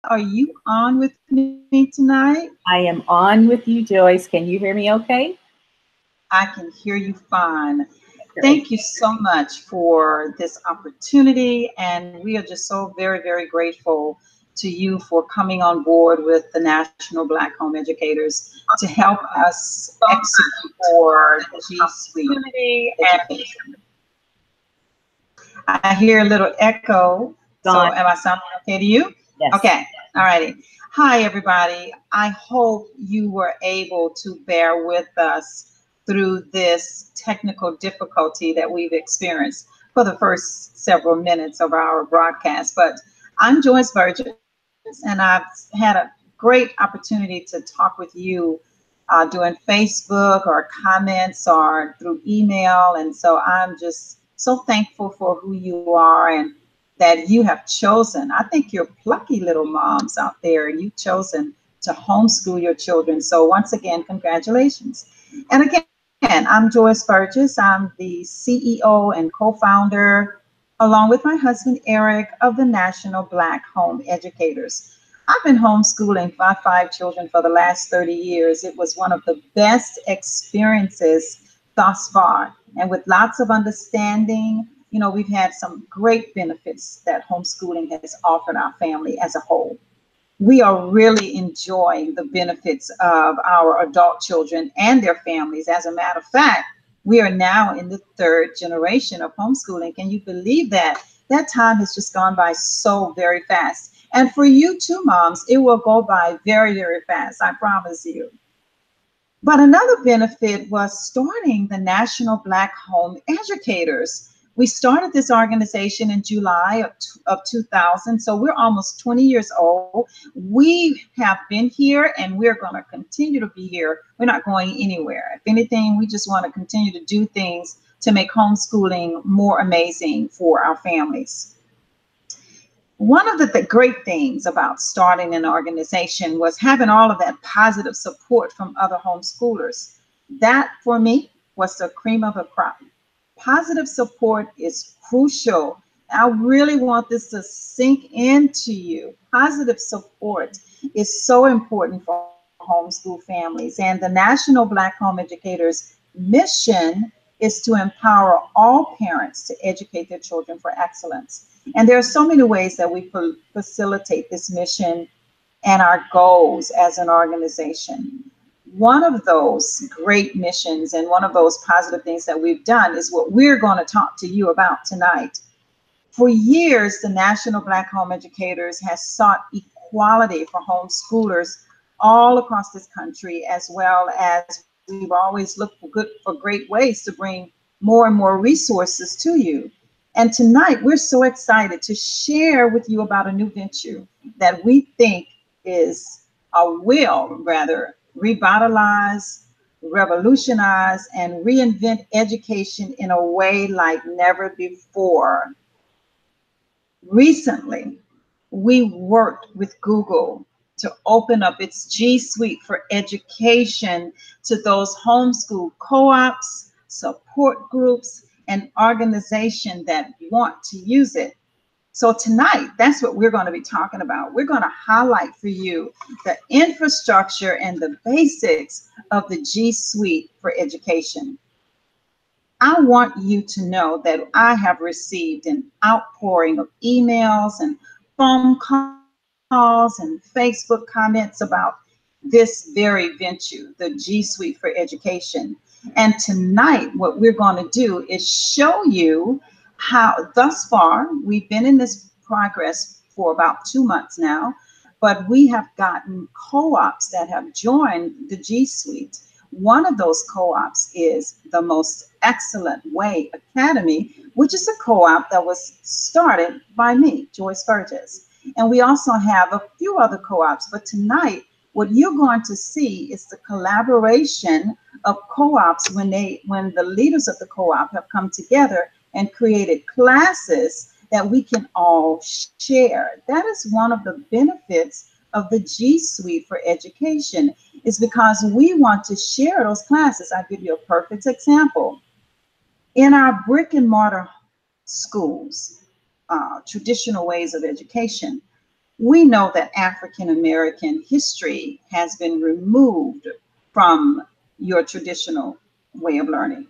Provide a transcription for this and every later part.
are you on with me tonight? I am on with you, Joyce. Can you hear me okay? I can hear you fine. Great. Thank you so much for this opportunity, and we are just so very, very grateful to you for coming on board with the National Black Home Educators to help us execute for the G Suite education. I hear a little echo, so Gone. am I sounding okay to you? Yes. Okay, all righty. Hi, everybody. I hope you were able to bear with us through this technical difficulty that we've experienced for the first several minutes of our broadcast. But I'm Joyce Burges, and I've had a great opportunity to talk with you doing Facebook or comments or through email. And so I'm just so thankful for who you are and that you have chosen. I think you're plucky little moms out there. You've chosen to homeschool your children. So once again, congratulations. And again, I'm Joyce Burges. I'm the CEO and co-founder, along with my husband Eric, of the National Black Home Educators. I've been homeschooling my five children for the last 30 years. It was one of the best experiences thus far. And with lots of understanding, we've had some great benefits that homeschooling has offered our family as a whole. We are really enjoying the benefits of our adult children and their families. As a matter of fact, we are now in the third generation of homeschooling. Can you believe that? That time has just gone by so very fast. And for you too, moms, it will go by very, very fast, I promise you. But another benefit was starting the National Black Home Educators. We started this organization in July of 2000, so we're almost 20 years old. We have been here and we're going to continue to be here. We're not going anywhere. If anything, we just want to continue to do things to make homeschooling more amazing for our families. One of the great things about starting an organization was having all of that positive support from other homeschoolers. That, for me, was the cream of the crop. Positive support is crucial. I really want this to sink into you. Positive support is so important for homeschool families. And the National Black Home Educators mission is to empower all parents to educate their children for excellence. And there are so many ways that we facilitate this mission and our goals as an organization. One of those great missions and one of those positive things that we've done is what we're going to talk to you about tonight. For years, the National Black Home Educators has sought equality for homeschoolers all across this country, as well as we've always looked for great ways to bring more and more resources to you. And tonight, we're so excited to share with you about a new venture that we think is will rather revitalize, revolutionize, and reinvent education in a way like never before. Recently, we worked with Google to open up its G Suite for education to those homeschool co-ops, support groups, and organizations that want to use it. So tonight, that's what we're going to be talking about. We're going to highlight for you the infrastructure and the basics of the G Suite for education. I want you to know that I have received an outpouring of emails and phone calls and Facebook comments about this very venture, the G Suite for education. And tonight, what we're going to do is show you how thus far we've been in this progress for about 2 months now, but we have gotten co-ops that have joined the G Suite. One of those co-ops is the Most Excellent Way Academy, which is a co-op that was started by me, Joyce Burges. And we also have a few other co-ops, but tonight, what you're going to see is the collaboration of co-ops when the leaders of the co-op have come together and created classes that we can all share. That is one of the benefits of the G Suite for education, is because we want to share those classes. I'll give you a perfect example. In our brick and mortar schools, traditional ways of education, we know that African American history has been removed from your traditional way of learning.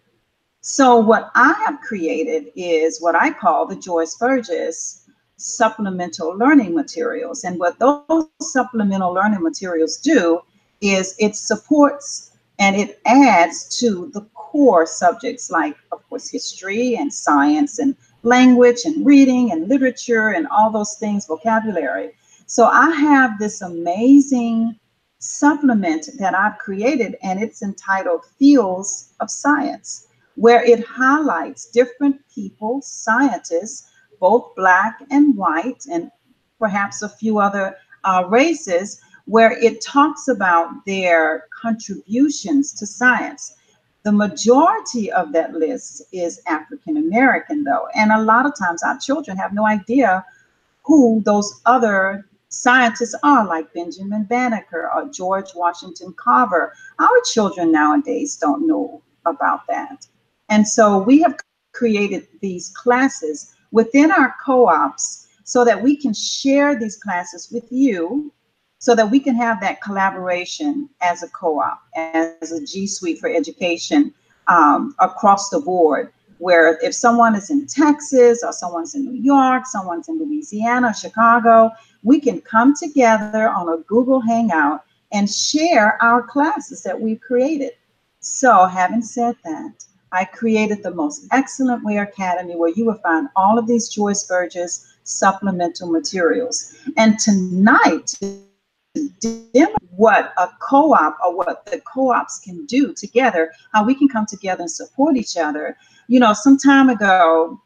So what I have created is what I call the Joyce Burges supplemental learning materials. And what those supplemental learning materials do is it supports and it adds to the core subjects like, of course, history and science and language and reading and literature and all those things, vocabulary. So I have this amazing supplement that I've created, and it's entitled Fields of Science, where it highlights different people, scientists, both Black and white, and perhaps a few other races, where it talks about their contributions to science. The majority of that list is African American, though, and a lot of times our children have no idea who those other scientists are, like Benjamin Banneker or George Washington Carver. Our children nowadays don't know about that. And so we have created these classes within our co-ops so that we can share these classes with you, so that we can have that collaboration as a co-op, as a G Suite for Education across the board, where if someone is in Texas or someone's in New York, someone's in Louisiana, Chicago, we can come together on a Google Hangout and share our classes that we've created. So having said that, I created the most excellent way academy where you will find all of these Joyce Burges supplemental materials. And tonight, what a co-op or what the co-ops can do together, how we can come together and support each other. You know, some time ago,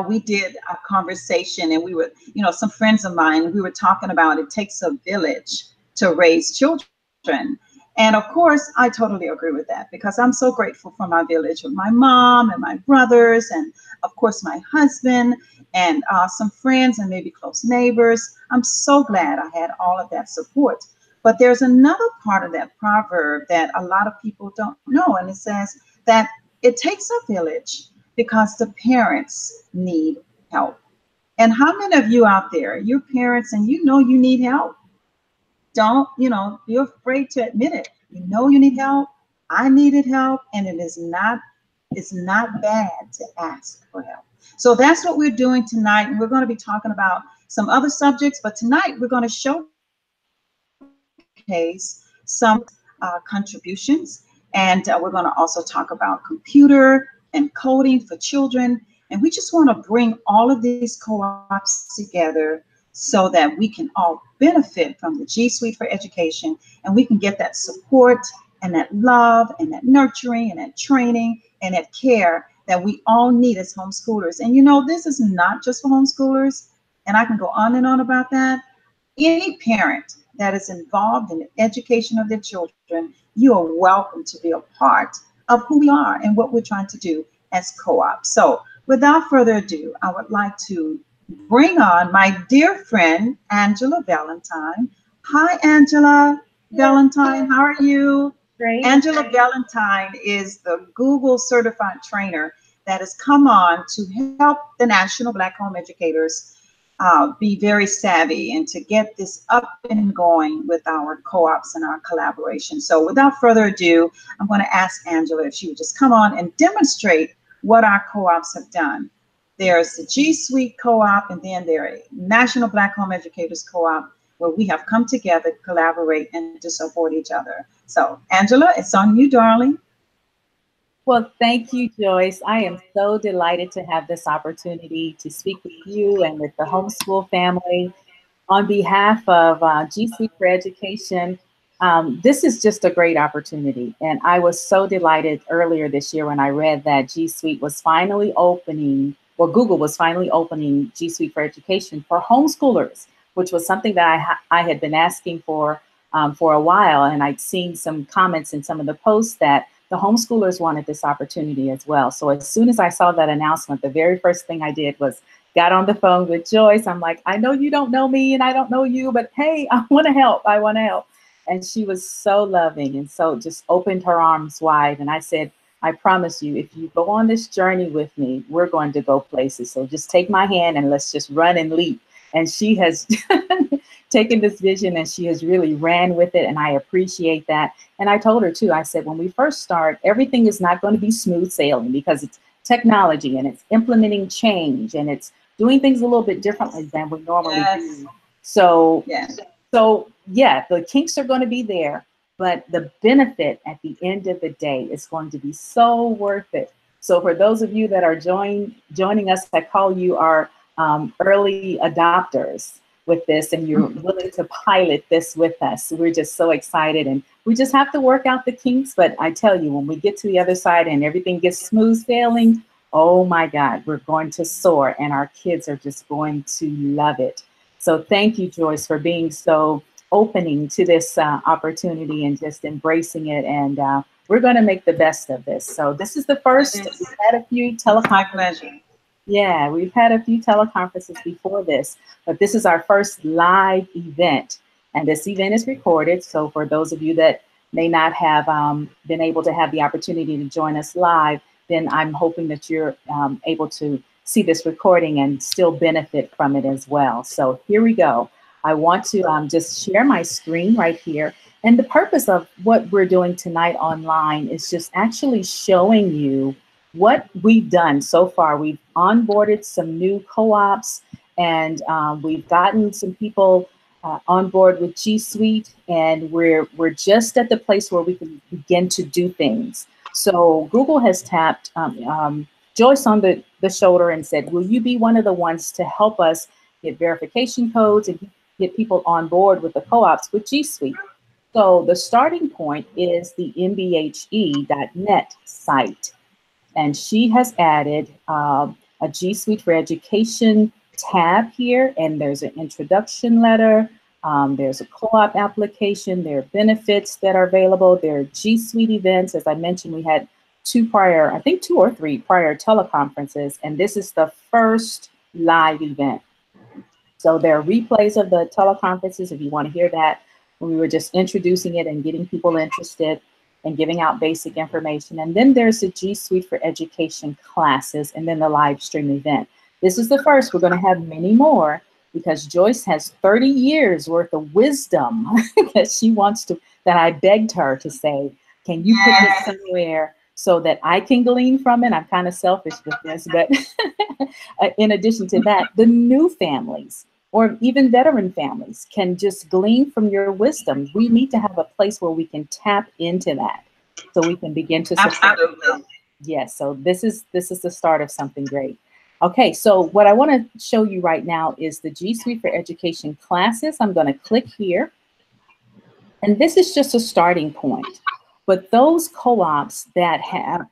we did a conversation, and we were, you know, some friends of mine, we were talking about it takes a village to raise children. And of course, I totally agree with that, because I'm so grateful for my village with my mom and my brothers, and of course, my husband, and some friends and maybe close neighbors. I'm so glad I had all of that support. But there's another part of that proverb that a lot of people don't know, and it says that it takes a village because the parents need help. And how many of you out there, you're parents and you know you need help? Don't, you know, be afraid to admit it. You know you need help. I needed help, and it's not bad to ask for help. So that's what we're doing tonight. And we're going to be talking about some other subjects, but tonight we're going to showcase some contributions. And we're going to also talk about computer and coding for children. And we just want to bring all of these co-ops together so that we can all benefit from the G Suite for Education, and we can get that support and that love and that nurturing and that training and that care that we all need as homeschoolers. And you know, this is not just for homeschoolers, and I can go on and on about that. Any parent that is involved in the education of their children, you are welcome to be a part of who we are and what we're trying to do as co-ops. So without further ado, I would like to bring on my dear friend, Angela Valentine. Hi, Angela Valentine. How are you? Great. Angela Valentine is the Google certified trainer that has come on to help the National Black Home Educators be very savvy and to get this up and going with our co-ops and our collaboration. So without further ado, I'm going to ask Angela if she would just come on and demonstrate what our co-ops have done. There's the G Suite co-op, and then there are National Black Home Educators co-op, where we have come together to collaborate and to support each other. So Angela, it's on you, darling. Well, thank you, Joyce. I am so delighted to have this opportunity to speak with you and with the homeschool family. On behalf of G Suite for Education, this is just a great opportunity. And I was so delighted earlier this year when I read that G Suite was finally opening, or Google was finally opening G Suite for Education for homeschoolers, which was something that I had been asking for a while. And I'd seen some comments in some of the posts that the homeschoolers wanted this opportunity as well. So as soon as I saw that announcement, the very first thing I did was got on the phone with Joyce. I'm like, I know you don't know me and I don't know you, but hey, I want to help. I want to help. And she was so loving and so just opened her arms wide. And I said, I promise you, if you go on this journey with me, we're going to go places. So just take my hand and let's just run and leap. And she has taken this vision and she has really ran with it. And I appreciate that. And I told her too, I said, when we first start, everything is not going to be smooth sailing because it's technology and it's implementing change and it's doing things a little bit differently than we normally do. So, so yeah, the kinks are going to be there, but the benefit at the end of the day is going to be so worth it. So for those of you that are joining us, I call you our early adopters with this, and you're willing to pilot this with us. We're just so excited, and we just have to work out the kinks. But I tell you, when we get to the other side and everything gets smooth sailing, oh my God, we're going to soar, and our kids are just going to love it. So thank you, Joyce, for being so opening to this opportunity and just embracing it. And we're going to make the best of this. So this is the first. We've had a few teleconferences. Yeah, we've had a few teleconferences before this, but this is our first live event. And this event is recorded. So for those of you that may not have been able to have the opportunity to join us live, then I'm hoping that you're able to see this recording and still benefit from it as well. So here we go. I want to just share my screen right here. And the purpose of what we're doing tonight online is just actually showing you what we've done so far. We've onboarded some new co-ops, and we've gotten some people on board with G Suite, and we're just at the place where we can begin to do things. So Google has tapped Joyce on the shoulder and said, will you be one of the ones to help us get verification codes and get people on board with the co-ops with G Suite? So the starting point is the NBHE.net site. And she has added a G Suite for Education tab here, and there's an introduction letter. There's a co-op application. There are benefits that are available. There are G Suite events. As I mentioned, we had two or three prior teleconferences, and this is the first live event. So there are replays of the teleconferences if you want to hear that. We were just introducing it and getting people interested and giving out basic information. And then there's the G Suite for Education classes, and then the live stream event. This is the first. We're going to have many more because Joyce has 30 years worth of wisdom that she wants to, that I begged her to say, can you put this somewhere so that I can glean from it? I'm kind of selfish with this, but in addition to that, the new families or even veteran families can just glean from your wisdom. We need to have a place where we can tap into that so we can begin to support. Absolutely. Yes, so this is the start of something great. Okay, so what I want to show you right now is the G Suite for Education classes. I'm going to click here. And this is just a starting point. But those co-ops that have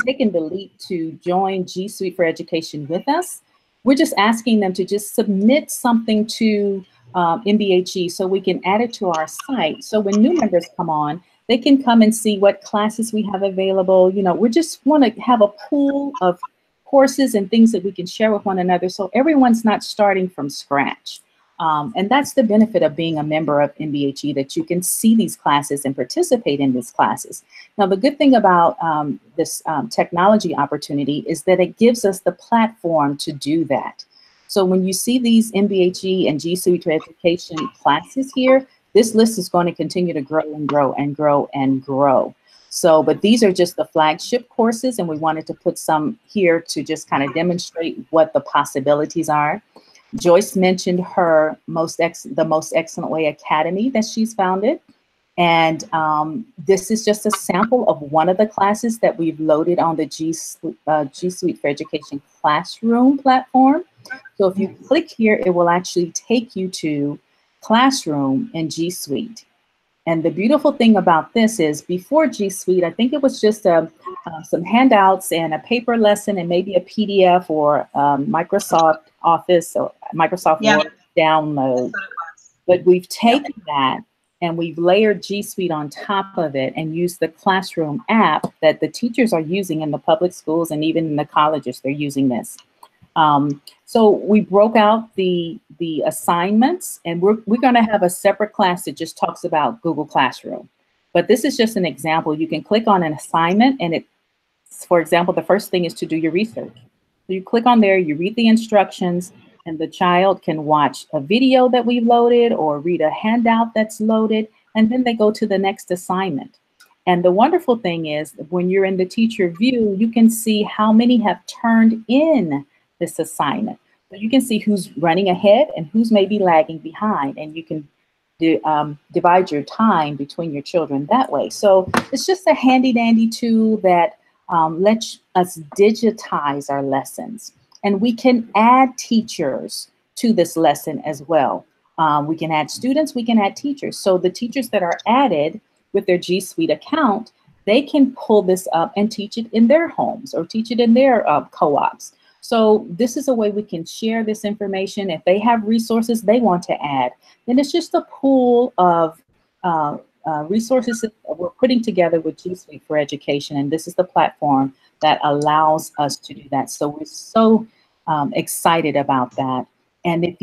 taken the leap to join G Suite for Education with us, we're just asking them to just submit something to NBHE so we can add it to our site. So when new members come on, they can come and see what classes we have available. You know, we just want to have a pool of courses and things that we can share with one another so everyone's not starting from scratch. And that's the benefit of being a member of NBHE, that you can see these classes and participate in these classes. Now, the good thing about this technology opportunity is that it gives us the platform to do that. So when you see these NBHE and G Suite for Education classes here, this list is going to continue to grow and grow and grow and grow. So, but these are just the flagship courses, and we wanted to put some here to just kind of demonstrate what the possibilities are. Joyce mentioned her the Most Excellent Way Academy that she's founded. And this is just a sample of one of the classes that we've loaded on the G Suite for Education Classroom platform. So if you click here, it will actually take you to Classroom in G Suite. And the beautiful thing about this is before G Suite, I think it was just some handouts and a paper lesson and maybe a PDF or Microsoft Office or Microsoft Word download. But we've taken that and we've layered G Suite on top of it and used the Classroom app that the teachers are using in the public schools and even in the colleges, they're using this. So we broke out the assignments, and we're going to have a separate class that just talks about Google Classroom. But this is just an example. You can click on an assignment, and for example, the first thing is to do your research. So you click on there, you read the instructions, and the child can watch a video that we've loaded or read a handout that's loaded, and then they go to the next assignment. And the wonderful thing is when you're in the teacher view, you can see how many have turned in this assignment. So you can see who's running ahead and who's maybe lagging behind, and you can divide your time between your children that way. So it's just a handy dandy tool that lets us digitize our lessons. And we can add teachers to this lesson as well. We can add students, we can add teachers. So the teachers that are added with their G Suite account, they can pull this up and teach it in their homes or teach it in their co-ops. So this is a way we can share this information. If they have resources they want to add, then it's just a pool of resources that we're putting together with G Suite for Education. And this is the platform that allows us to do that. So we're so excited about that. And if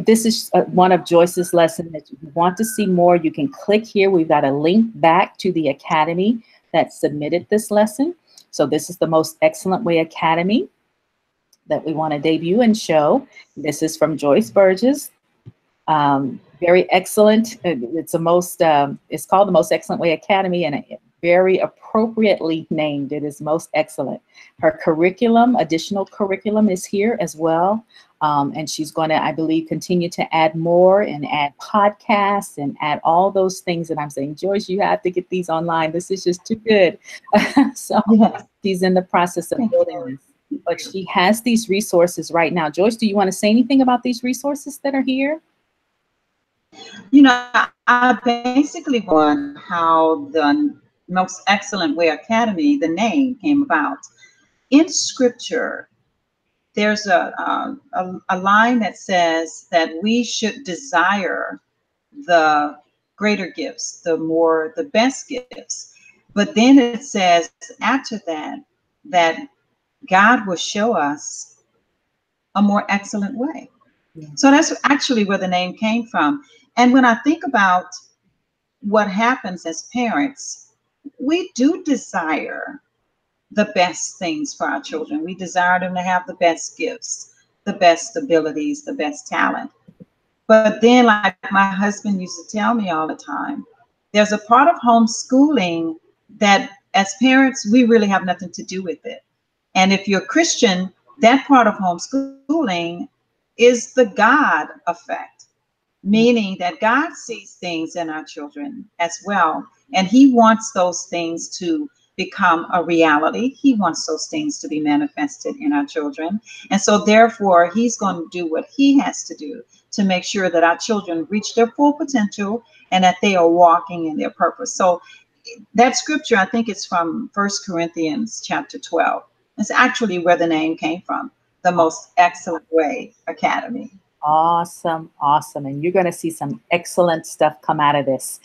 this is one of Joyce's lessons that you want to see more, you can click here. We've got a link back to the Academy that submitted this lesson. So this is the Most Excellent Way Academy that we want to debut and show. This is from Joyce Burges. Very excellent. It's called the Most Excellent Way Academy, and very appropriately named. It is most excellent. Her curriculum, additional curriculum is here as well. And she's going to, I believe, continue to add more and add podcasts and add all those things that I'm saying, Joyce, you have to get these online. This is just too good. So yes. She's in the process of building this. But she has these resources right now. Joyce, do you want to say anything about these resources that are here? You know, I basically wonder how the Most Excellent Way Academy, the name, came about. In Scripture, there's a line that says that we should desire the greater gifts, the best gifts. But then it says after that God will show us a more excellent way. Yeah. So that's actually where the name came from. And when I think about what happens as parents, we do desire the best things for our children. We desire them to have the best gifts, the best abilities, the best talent. But then, like my husband used to tell me all the time, there's a part of homeschooling that as parents, we really have nothing to do with it. And if you're Christian, that part of homeschooling is the God effect, meaning that God sees things in our children as well. And he wants those things to become a reality. He wants those things to be manifested in our children. And so therefore, he's going to do what he has to do to make sure that our children reach their full potential and that they are walking in their purpose. So that scripture, I think it's from 1 Corinthians chapter 12. It's actually where the name came from, the Most Excellent Way Academy. Awesome, awesome. And you're going to see some excellent stuff come out of this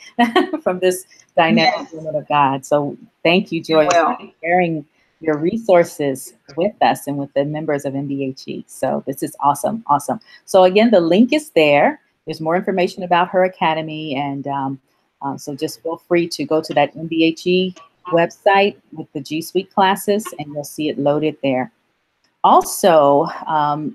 from this dynamic woman of God. So thank you, Joyce, for sharing your resources with us and with the members of NBHE. So this is awesome, awesome. So again, the link is there. There's more information about her academy. And so just feel free to go to that NBHE website with the G Suite classes, and you'll see it loaded there. Also,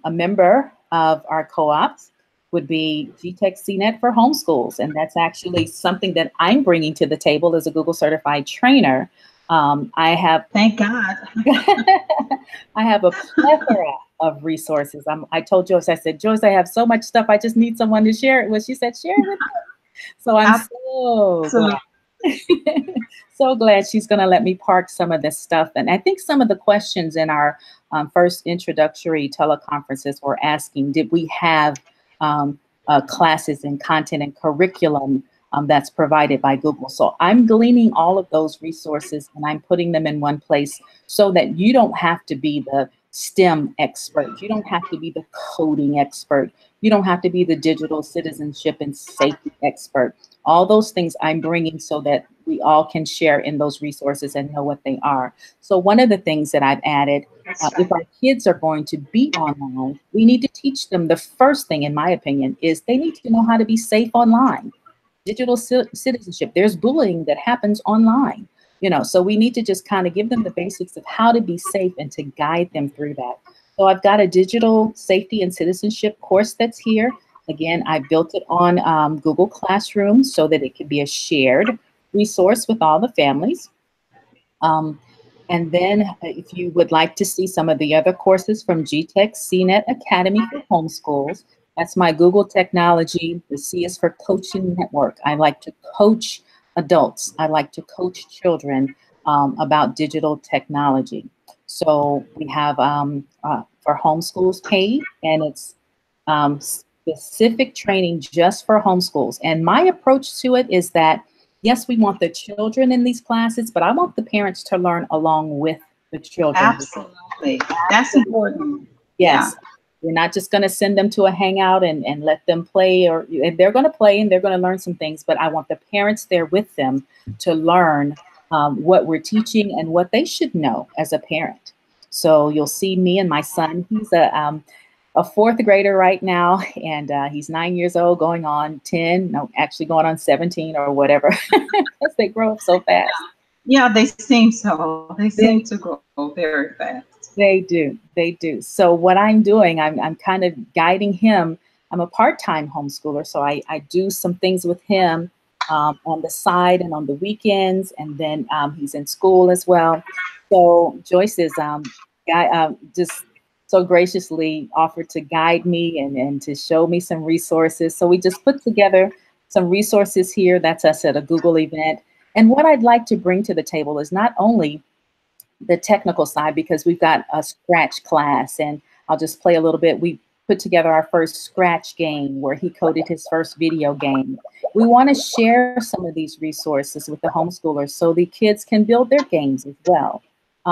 a member of our co-ops would be GTechCNet for Homeschools. And that's actually something that I'm bringing to the table as a Google certified trainer. I have, thank God, I have a plethora of resources. I told Joyce, I said, Joyce, I have so much stuff. I just need someone to share it with. She said, share it with me. So I'm so glad. So glad she's going to let me park some of this stuff. And I think some of the questions in our first introductory teleconferences were asking, did we have classes and content and curriculum that's provided by Google? So I'm gleaning all of those resources and I'm putting them in one place so that you don't have to be the STEM expert. You don't have to be the coding expert. You don't have to be the digital citizenship and safety expert. All those things I'm bringing so that we all can share in those resources and know what they are. So one of the things that I've added, if our kids are going to be online, we need to teach them, the first thing, in my opinion, is they need to know how to be safe online. Digital citizenship, there's bullying that happens online. You know, so we need to just kind of give them the basics of how to be safe and to guide them through that. So I've got a digital safety and citizenship course that's here. Again, I built it on Google Classroom so that it can be a shared resource with all the families. And then if you would like to see some of the other courses from GTechCNet Academy for Homeschools, that's my Google Technology. The C is for Coaching Network. I like to coach adults. I like to coach children about digital technology. So we have for Homeschools page, and it's specific training just for homeschools. And my approach to it is that, yes, we want the children in these classes, but I want the parents to learn along with the children. Absolutely. That's important. Yes. Yeah. We're not just going to send them to a hangout and let them play, or they're going to play and they're going to learn some things, but I want the parents there with them to learn what we're teaching and what they should know as a parent. So you'll see me and my son. He's a fourth grader right now, and he's 9 years old, going on 10, no, actually going on 17 or whatever, because they grow up so fast. Yeah, they seem so. They seem to grow very fast. They do. They do. So what I'm doing, I'm kind of guiding him. I'm a part-time homeschooler, so I do some things with him on the side and on the weekends, and then he's in school as well. So Joyce is just so graciously offered to guide me and to show me some resources. So we just put together some resources here. That's us at a Google event. And what I'd like to bring to the table is not only the technical side, because we've got a Scratch class, and I'll just play a little bit. We put together our first Scratch game where he coded his first video game. We want to share some of these resources with the homeschoolers so the kids can build their games as well.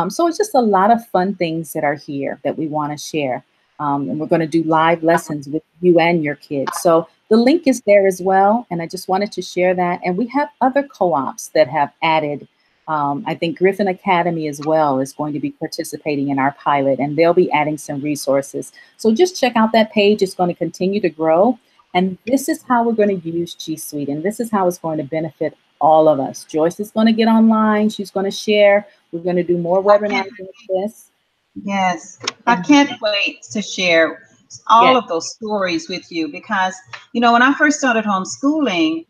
So it's just a lot of fun things that are here that we want to share. And we're going to do live lessons with you and your kids. So the link is there as well. And I just wanted to share that. And we have other co-ops that have added. I think Griffin Academy as well is going to be participating in our pilot, and they'll be adding some resources. So just check out that page. It's going to continue to grow. And this is how we're going to use G Suite. And this is how it's going to benefit all of us. Joyce is going to get online. She's going to share. We're going to do more webinars like this. Yes, I can't wait to share all of those stories with you, because, you know, when I first started homeschooling,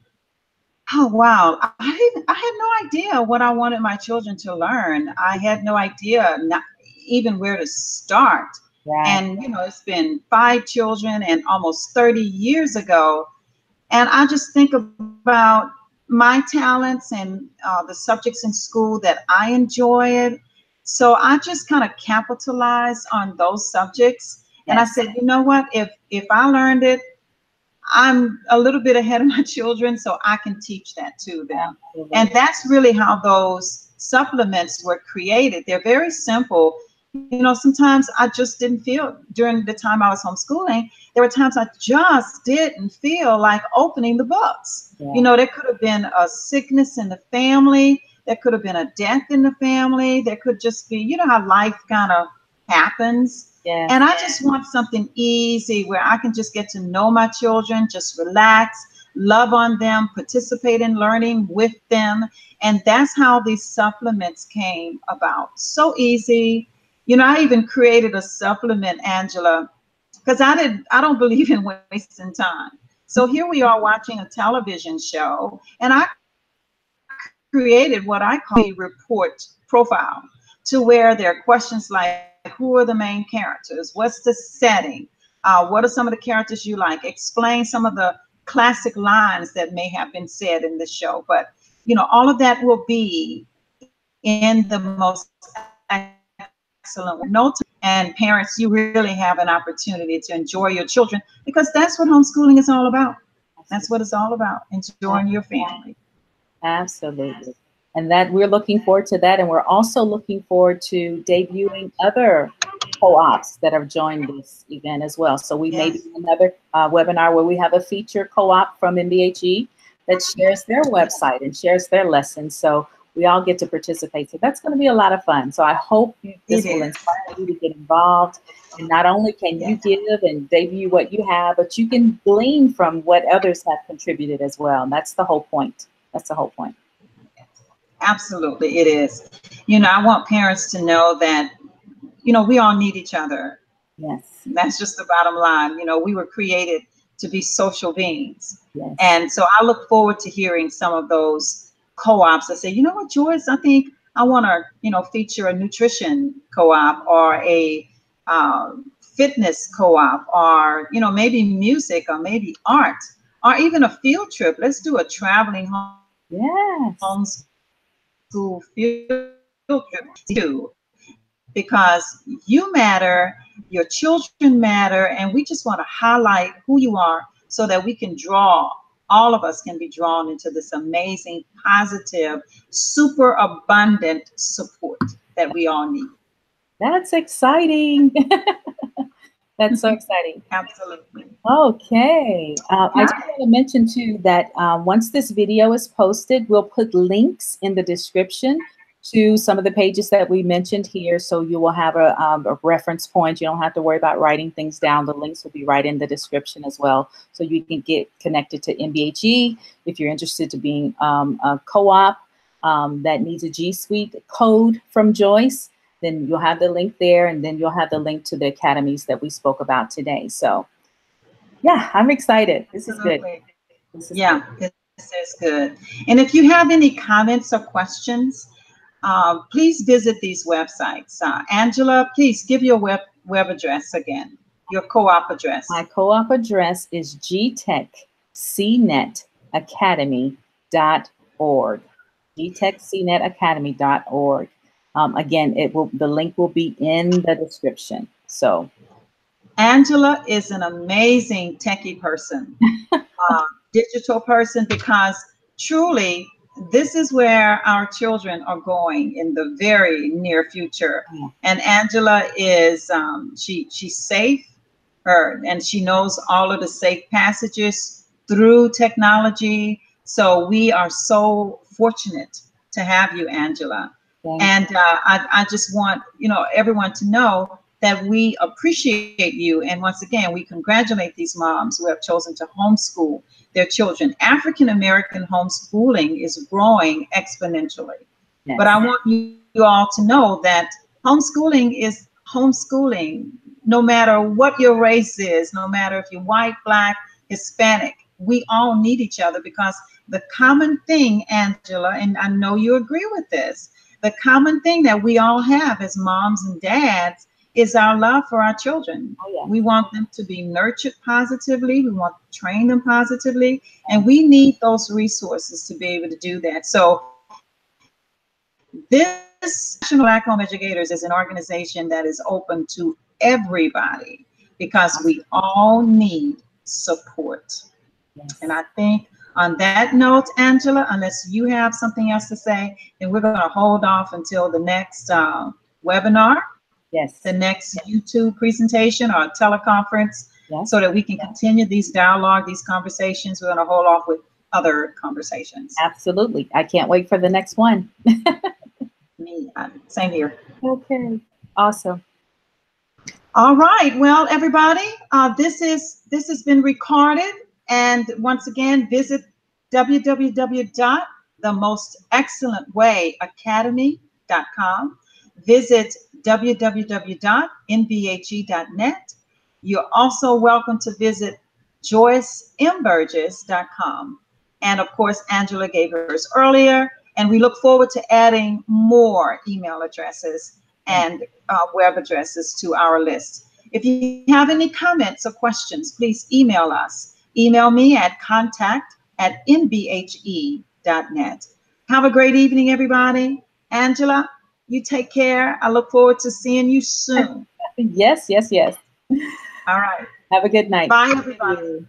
oh, wow, I had no idea what I wanted my children to learn. I had no idea not even where to start. Yeah. And, you know, it's been 5 children and almost 30 years ago. And I just think about my talents and the subjects in school that I enjoyed. So I just kind of capitalized on those subjects. And I said, you know what, if I learned it, I'm a little bit ahead of my children, so I can teach that to them. Absolutely. And that's really how those supplements were created. They're very simple. You know, sometimes I just didn't feel, during the time I was homeschooling, there were times I just didn't feel like opening the books. Yeah. You know, there could have been a sickness in the family. There could have been a death in the family. There could just be, you know how life kind of happens. Yes. And I just want something easy where I can just get to know my children, just relax, love on them, participate in learning with them. And that's how these supplements came about. So easy. You know, I even created a supplement, Angela, because I don't believe in wasting time. So here we are watching a television show, and I created what I call a report profile, to where there are questions like, who are the main characters? What's the setting? What are some of the characters you like? Explain some of the classic lines that may have been said in the show. But, you know, all of that will be in the most excellent way. No time. And parents, you really have an opportunity to enjoy your children, because that's what homeschooling is all about. That's what it's all about, enjoying your family. Absolutely. And that we're looking forward to that. And we're also looking forward to debuting other co-ops that have joined this event as well. So we may be in another webinar where we have a feature co-op from NBHE that shares their website and shares their lessons. So we all get to participate. So that's going to be a lot of fun. So I hope this will inspire you to get involved. And not only can you give and debut what you have, but you can glean from what others have contributed as well. And that's the whole point. That's the whole point. Absolutely, it is. You know, I want parents to know that, you know, we all need each other. Yes. That's just the bottom line. You know, we were created to be social beings. Yes. And so I look forward to hearing some of those co-ops that say, you know what, Joyce, I think I want to, you know, feature a nutrition co-op or a fitness co-op, or, you know, maybe music, or maybe art, or even a field trip. Let's do a traveling Yes. homeschool field trip, because you matter, your children matter, and we just want to highlight who you are so that we can draw, all of us can be drawn into this amazing, positive, super abundant support that we all need. That's exciting. That's so exciting. Absolutely. Okay. I just want to mention too that once this video is posted, we'll put links in the description to some of the pages that we mentioned here. So you will have a reference point. You don't have to worry about writing things down. The links will be right in the description as well. So you can get connected to NBHE if you're interested to being a co-op that needs a G Suite code from Joyce. Then you'll have the link there, and then you'll have the link to the academies that we spoke about today. So yeah, I'm excited. This is good. This is good. This is good. And if you have any comments or questions, please visit these websites. Angela, please give your web address again, your co-op address. My co-op address is GTechCNetAcademy.org. GTechCNetAcademy.org. Again, the link will be in the description. So Angela is an amazing techie person, digital person, because truly this is where our children are going in the very near future. Yeah. And Angela is, she's safe, and she knows all of the safe passages through technology. So we are so fortunate to have you, Angela. And I just want, you know, everyone to know that we appreciate you. And once again, we congratulate these moms who have chosen to homeschool their children. African-American homeschooling is growing exponentially. Yes. But I want you all to know that homeschooling is homeschooling, no matter what your race is, no matter if you're white, black, Hispanic. We all need each other, because the common thing, Angela, and I know you agree with this, the common thing that we all have as moms and dads is our love for our children. Oh, yeah. We want them to be nurtured positively. We want to train them positively. And we need those resources to be able to do that. So this National Black Home Educators is an organization that is open to everybody, because we all need support. Yes. And I think on that note, Angela, unless you have something else to say, then we're going to hold off until the next webinar. Yes. The next YouTube presentation or teleconference. Yes. So that we can continue these dialogue, these conversations. We're going to hold off with other conversations. Absolutely. I can't wait for the next one. Me, same here. Okay. Awesome. All right. Well, everybody, this has been recorded. And once again, visit www.themostexcellentwayacademy.com. Visit www.nbhe.net. You're also welcome to visit joycemburgess.com. And of course, Angela gave hers earlier, and we look forward to adding more email addresses and web addresses to our list. If you have any comments or questions, please email us. Email me at contact@nbhe.net. Have a great evening, everybody. Angela, you take care. I look forward to seeing you soon. Yes, yes, yes. All right. Have a good night. Bye, everybody.